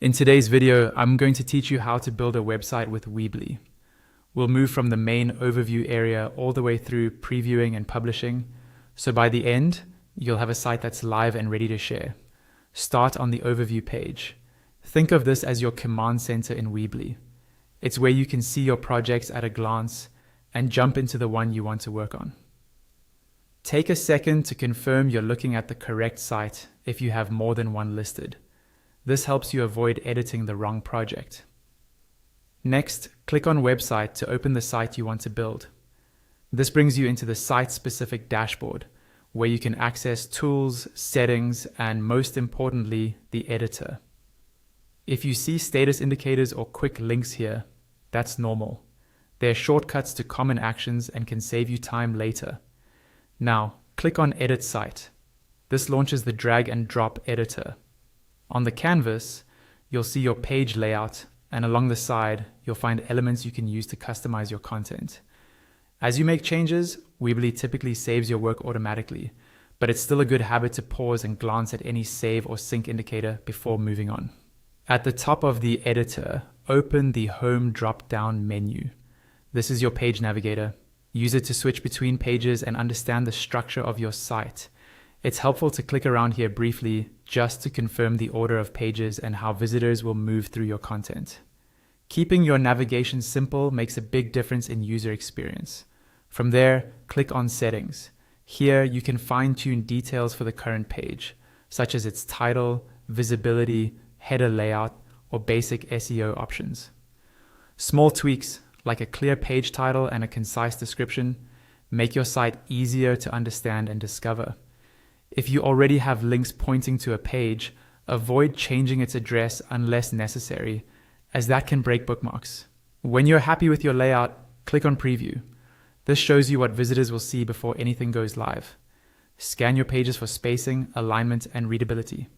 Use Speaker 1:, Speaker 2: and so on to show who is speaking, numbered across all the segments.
Speaker 1: In today's video, I'm going to teach you how to build a website with Weebly. We'll move from the main overview area all the way through previewing and publishing, so by the end, you'll have a site that's live and ready to share. Start on the overview page. Think of this as your command center in Weebly. It's where you can see your projects at a glance and jump into the one you want to work on. Take a second to confirm you're looking at the correct site if you have more than one listed. This helps you avoid editing the wrong project. Next, click on Website to open the site you want to build. This brings you into the site-specific dashboard, where you can access tools, settings, and most importantly, the editor. If you see status indicators or quick links here, that's normal. They're shortcuts to common actions and can save you time later. Now, click on Edit Site. This launches the drag and drop editor. On the canvas, you'll see your page layout, and along the side, you'll find elements you can use to customize your content. As you make changes, Weebly typically saves your work automatically, but it's still a good habit to pause and glance at any save or sync indicator before moving on. At the top of the editor, open the Home drop-down menu. This is your page navigator. Use it to switch between pages and understand the structure of your site. It's helpful to click around here briefly just to confirm the order of pages and how visitors will move through your content. Keeping your navigation simple makes a big difference in user experience. From there, click on Settings. Here you can fine-tune details for the current page, such as its title, visibility, header layout, or basic SEO options. Small tweaks, like a clear page title and a concise description, make your site easier to understand and discover. If you already have links pointing to a page, avoid changing its address unless necessary, as that can break bookmarks. When you're happy with your layout, click on Preview. This shows you what visitors will see before anything goes live. Scan your pages for spacing, alignment, and readability.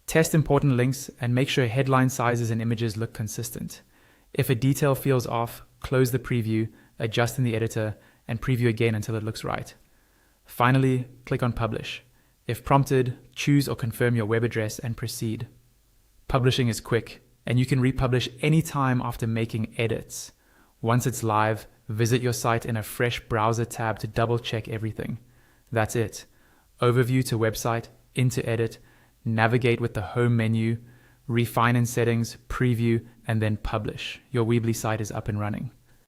Speaker 1: Test important links and make sure headline sizes and images look consistent. If a detail feels off, close the preview, adjust in the editor, and preview again until it looks right. Finally, click on Publish. If prompted, choose or confirm your web address and proceed. Publishing is quick, and you can republish anytime after making edits. Once it's live, visit your site in a fresh browser tab to double-check everything. That's it. Overview to website, into edit, navigate with the home menu, refine in settings, preview, and then publish. Your Weebly site is up and running.